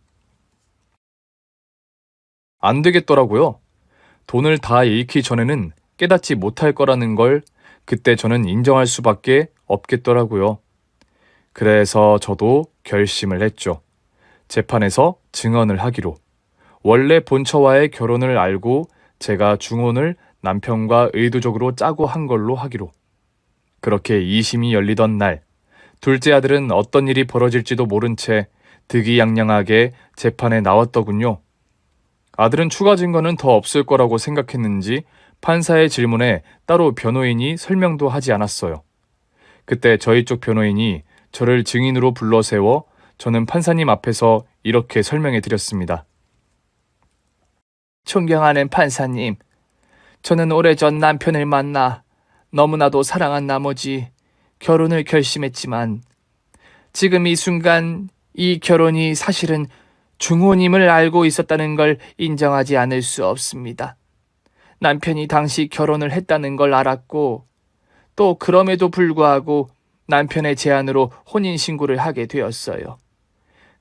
안 되겠더라고요. 돈을 다 잃기 전에는 깨닫지 못할 거라는 걸 그때 저는 인정할 수밖에 없겠더라고요. 그래서 저도 결심을 했죠. 재판에서 증언을 하기로. 원래 본처와의 결혼을 알고 제가 중혼을 남편과 의도적으로 짜고 한 걸로 하기로. 그렇게 2심이 열리던 날, 둘째 아들은 어떤 일이 벌어질지도 모른 채 득이양양하게 재판에 나왔더군요. 아들은 추가 증거는 더 없을 거라고 생각했는지 판사의 질문에 따로 변호인이 설명도 하지 않았어요. 그때 저희 쪽 변호인이 저를 증인으로 불러 세워 저는 판사님 앞에서 이렇게 설명해 드렸습니다. 존경하는 판사님, 저는 오래전 남편을 만나 너무나도 사랑한 나머지 결혼을 결심했지만 지금 이 순간 이 결혼이 사실은 중혼임을 알고 있었다는 걸 인정하지 않을 수 없습니다. 남편이 당시 결혼을 했다는 걸 알았고 또 그럼에도 불구하고 남편의 제안으로 혼인신고를 하게 되었어요.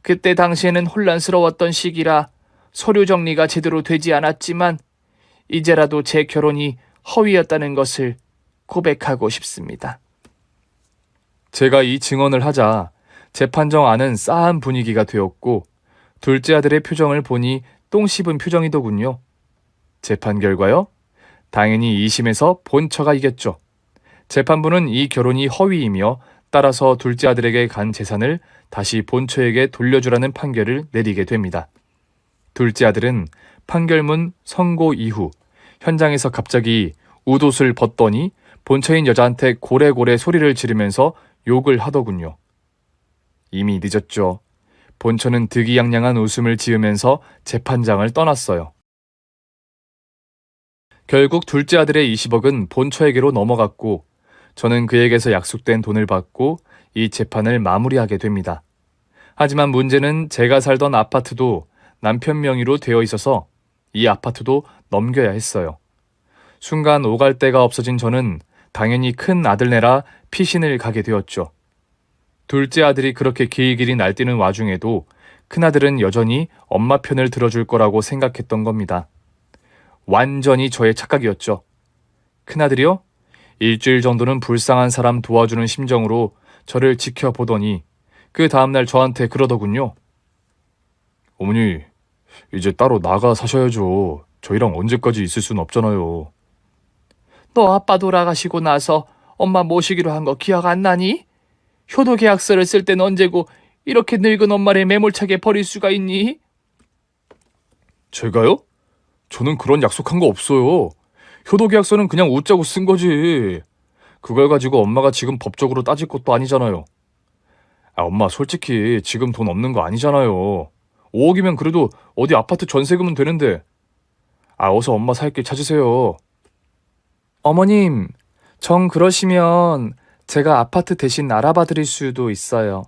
그때 당시에는 혼란스러웠던 시기라 서류 정리가 제대로 되지 않았지만 이제라도 제 결혼이 허위였다는 것을 고백하고 싶습니다. 제가 이 증언을 하자 재판정 안은 싸한 분위기가 되었고 둘째 아들의 표정을 보니 똥 씹은 표정이더군요. 재판 결과요? 당연히 2심에서 본처가 이겼죠. 재판부는 이 결혼이 허위이며 따라서 둘째 아들에게 간 재산을 다시 본처에게 돌려주라는 판결을 내리게 됩니다. 둘째 아들은 판결문 선고 이후 현장에서 갑자기 웃옷을 벗더니 본처인 여자한테 고래고래 소리를 지르면서 욕을 하더군요. 이미 늦었죠. 본처는 득이양양한 웃음을 지으면서 재판장을 떠났어요. 결국 둘째 아들의 20억은 본처에게로 넘어갔고 저는 그에게서 약속된 돈을 받고 이 재판을 마무리하게 됩니다. 하지만 문제는 제가 살던 아파트도 남편 명의로 되어 있어서 이 아파트도 넘겨야 했어요. 순간 오갈 데가 없어진 저는 당연히 큰 아들네라 피신을 가게 되었죠. 둘째 아들이 그렇게 길길이 날뛰는 와중에도 큰아들은 여전히 엄마 편을 들어줄 거라고 생각했던 겁니다. 완전히 저의 착각이었죠. 큰아들이요? 일주일 정도는 불쌍한 사람 도와주는 심정으로 저를 지켜보더니 그 다음날 저한테 그러더군요. 어머니, 이제 따로 나가 사셔야죠. 저희랑 언제까지 있을 순 없잖아요. 너 아빠 돌아가시고 나서 엄마 모시기로 한 거 기억 안 나니? 효도 계약서를 쓸 땐 언제고 이렇게 늙은 엄마를 매몰차게 버릴 수가 있니? 제가요? 저는 그런 약속한 거 없어요. 효도계약서는 그냥 웃자고 쓴 거지. 그걸 가지고 엄마가 지금 법적으로 따질 것도 아니잖아요. 엄마 솔직히 지금 돈 없는 거 아니잖아요. 5억이면 그래도 어디 아파트 전세금은 되는데. 어서 엄마 살 길 찾으세요. 어머님, 정 그러시면 제가 아파트 대신 알아봐 드릴 수도 있어요.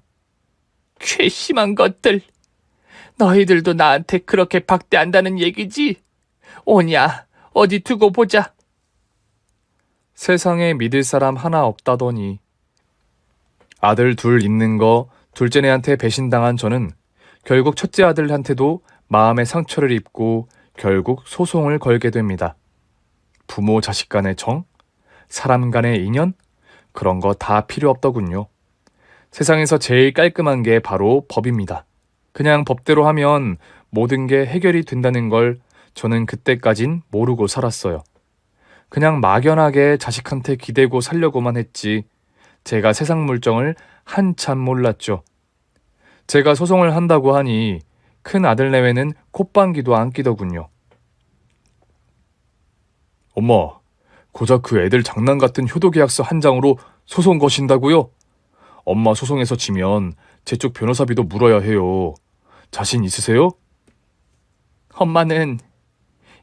괘씸한 것들. 너희들도 나한테 그렇게 박대한다는 얘기지? 오냐, 어디 두고 보자. 세상에 믿을 사람 하나 없다더니. 아들 둘 있는 거 둘째네한테 배신당한 저는 결국 첫째 아들한테도 마음의 상처를 입고 결국 소송을 걸게 됩니다. 부모 자식 간의 정? 사람 간의 인연? 그런 거 다 필요 없더군요. 세상에서 제일 깔끔한 게 바로 법입니다. 그냥 법대로 하면 모든 게 해결이 된다는 걸 저는 그때까진 모르고 살았어요. 그냥 막연하게 자식한테 기대고 살려고만 했지 제가 세상 물정을 한참 몰랐죠. 제가 소송을 한다고 하니 큰 아들 내외는 콧방귀도 안 끼더군요. 엄마, 고작 그 애들 장난 같은 효도계약서 한 장으로 소송 거신다고요? 엄마 소송에서 지면 제 쪽 변호사비도 물어야 해요. 자신 있으세요? 엄마는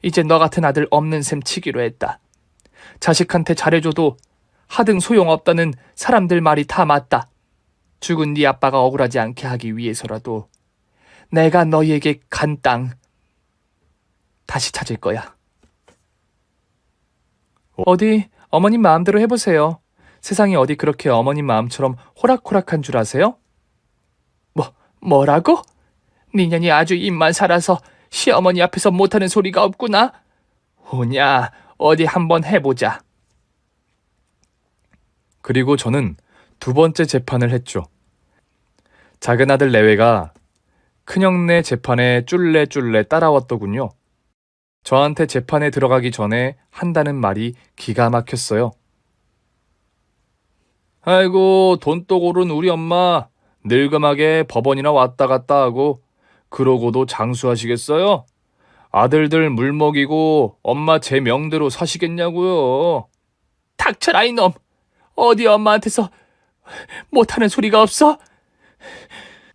이제 너 같은 아들 없는 셈 치기로 했다. 자식한테 잘해줘도 하등 소용없다는 사람들 말이 다 맞다. 죽은 네 아빠가 억울하지 않게 하기 위해서라도 내가 너희에게 간 땅 다시 찾을 거야. 어디 어머님 마음대로 해보세요. 세상이 어디 그렇게 어머님 마음처럼 호락호락한 줄 아세요? 뭐라고? 니년이 아주 입만 살아서 시어머니 앞에서 못하는 소리가 없구나. 오냐, 어디 한번 해보자. 그리고 저는 두 번째 재판을 했죠. 작은 아들 내외가 큰형네 재판에 쫄래쫄래 따라왔더군요. 저한테 재판에 들어가기 전에 한다는 말이 기가 막혔어요. 아이고, 돈독 오른 우리 엄마 늙음하게 법원이나 왔다 갔다 하고 그러고도 장수하시겠어요? 아들들 물 먹이고 엄마 제 명대로 사시겠냐고요. 닥쳐라 이놈. 어디 엄마한테서 못하는 소리가 없어?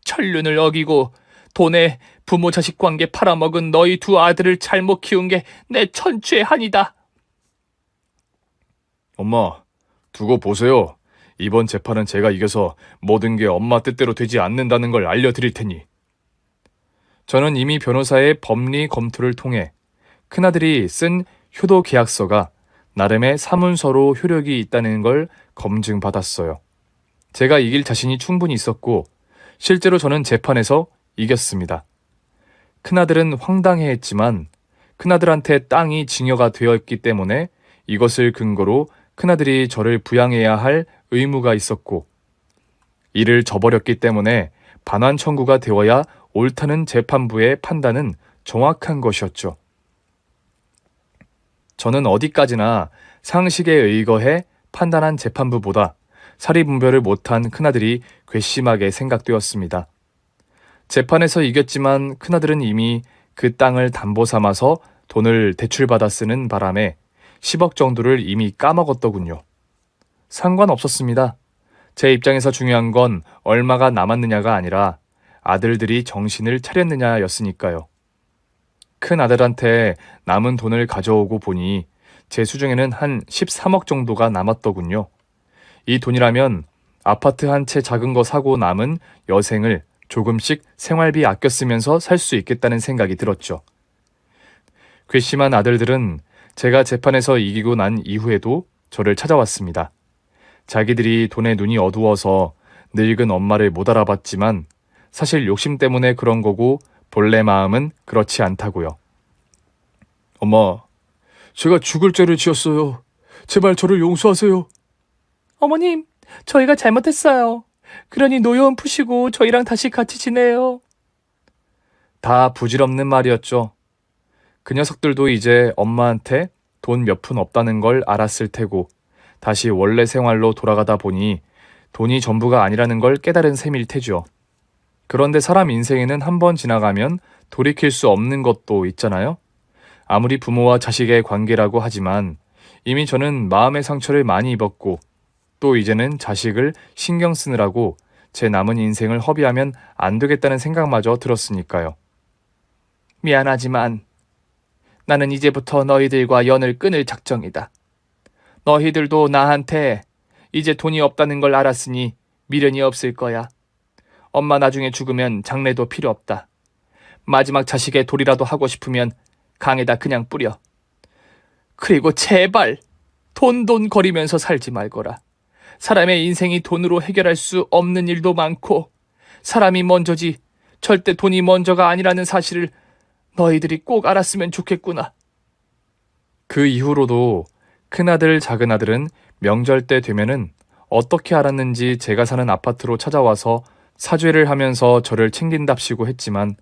천륜을 어기고 돈에 부모 자식 관계 팔아먹은 너희 두 아들을 잘못 키운 게 내 천추의 한이다. 엄마, 두고 보세요. 이번 재판은 제가 이겨서 모든 게 엄마 뜻대로 되지 않는다는 걸 알려드릴 테니. 저는 이미 변호사의 법리 검토를 통해 큰아들이 쓴 효도 계약서가 나름의 사문서로 효력이 있다는 걸 검증받았어요. 제가 이길 자신이 충분히 있었고 실제로 저는 재판에서 이겼습니다. 큰아들은 황당해했지만 큰아들한테 땅이 증여가 되어 있기 때문에 이것을 근거로 큰아들이 저를 부양해야 할 의무가 있었고 이를 저버렸기 때문에 반환 청구가 되어야 옳다는 재판부의 판단은 정확한 것이었죠. 저는 어디까지나 상식에 의거해 판단한 재판부보다 사리분별을 못한 큰아들이 괘씸하게 생각되었습니다. 재판에서 이겼지만 큰아들은 이미 그 땅을 담보 삼아서 돈을 대출받아 쓰는 바람에 10억 정도를 이미 까먹었더군요. 상관없었습니다. 제 입장에서 중요한 건 얼마가 남았느냐가 아니라 아들들이 정신을 차렸느냐였으니까요. 큰 아들한테 남은 돈을 가져오고 보니 제 수중에는 한 13억 정도가 남았더군요. 이 돈이라면 아파트 한 채 작은 거 사고 남은 여생을 조금씩 생활비 아껴 쓰면서 살 수 있겠다는 생각이 들었죠. 괘씸한 아들들은 제가 재판에서 이기고 난 이후에도 저를 찾아왔습니다. 자기들이 돈에 눈이 어두워서 늙은 엄마를 못 알아봤지만 사실 욕심 때문에 그런 거고 본래 마음은 그렇지 않다고요. 엄마, 제가 죽을 죄를 지었어요. 제발 저를 용서하세요. 어머님, 저희가 잘못했어요. 그러니 노여움 푸시고 저희랑 다시 같이 지내요. 다 부질없는 말이었죠. 그 녀석들도 이제 엄마한테 돈 몇 푼 없다는 걸 알았을 테고 다시 원래 생활로 돌아가다 보니 돈이 전부가 아니라는 걸 깨달은 셈일 테죠. 그런데 사람 인생에는 한 번 지나가면 돌이킬 수 없는 것도 있잖아요. 아무리 부모와 자식의 관계라고 하지만 이미 저는 마음의 상처를 많이 입었고 또 이제는 자식을 신경 쓰느라고 제 남은 인생을 허비하면 안 되겠다는 생각마저 들었으니까요. 미안하지만 나는 이제부터 너희들과 연을 끊을 작정이다. 너희들도 나한테 이제 돈이 없다는 걸 알았으니 미련이 없을 거야. 엄마 나중에 죽으면 장례도 필요 없다. 마지막 자식의 돌이라도 하고 싶으면 강에다 그냥 뿌려. 그리고 제발 돈 거리면서 살지 말거라. 사람의 인생이 돈으로 해결할 수 없는 일도 많고 사람이 먼저지 절대 돈이 먼저가 아니라는 사실을 너희들이 꼭 알았으면 좋겠구나. 그 이후로도 큰아들, 작은아들은 명절 때 되면은 어떻게 알았는지 제가 사는 아파트로 찾아와서 사죄를 하면서 저를 챙긴답시고 했지만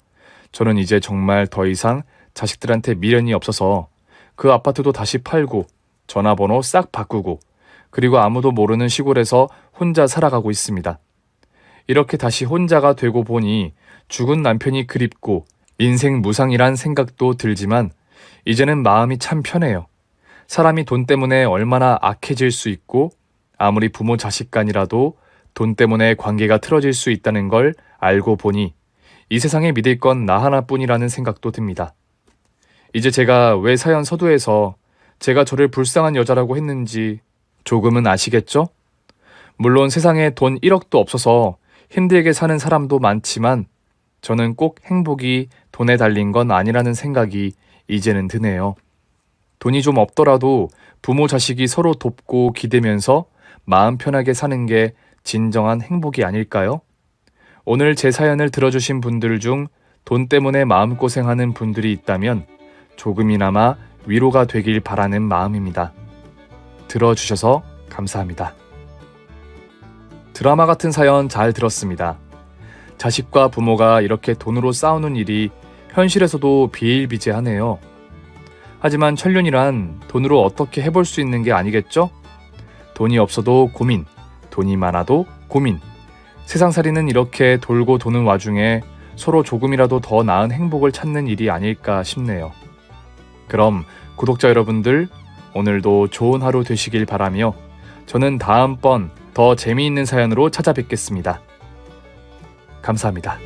저는 이제 정말 더 이상 자식들한테 미련이 없어서 그 아파트도 다시 팔고 전화번호 싹 바꾸고 그리고 아무도 모르는 시골에서 혼자 살아가고 있습니다. 이렇게 다시 혼자가 되고 보니 죽은 남편이 그립고 인생 무상이란 생각도 들지만 이제는 마음이 참 편해요. 사람이 돈 때문에 얼마나 악해질 수 있고 아무리 부모 자식 간이라도 돈 때문에 관계가 틀어질 수 있다는 걸 알고 보니 이 세상에 믿을 건 나 하나뿐이라는 생각도 듭니다. 이제 제가 왜 사연 서두에서 제가 저를 불쌍한 여자라고 했는지 조금은 아시겠죠? 물론 세상에 돈 1억도 없어서 힘들게 사는 사람도 많지만 저는 꼭 행복이 돈에 달린 건 아니라는 생각이 이제는 드네요. 돈이 좀 없더라도 부모 자식이 서로 돕고 기대면서 마음 편하게 사는 게 진정한 행복이 아닐까요? 오늘 제 사연을 들어주신 분들 중 돈 때문에 마음고생하는 분들이 있다면 조금이나마 위로가 되길 바라는 마음입니다. 들어주셔서 감사합니다. 드라마 같은 사연 잘 들었습니다. 자식과 부모가 이렇게 돈으로 싸우는 일이 현실에서도 비일비재하네요. 하지만 천륜이란 돈으로 어떻게 해볼 수 있는 게 아니겠죠? 돈이 없어도 고민, 돈이 많아도 고민. 세상살이는 이렇게 돌고 도는 와중에 서로 조금이라도 더 나은 행복을 찾는 일이 아닐까 싶네요. 그럼 구독자 여러분들, 오늘도 좋은 하루 되시길 바라며 저는 다음번 더 재미있는 사연으로 찾아뵙겠습니다. 감사합니다.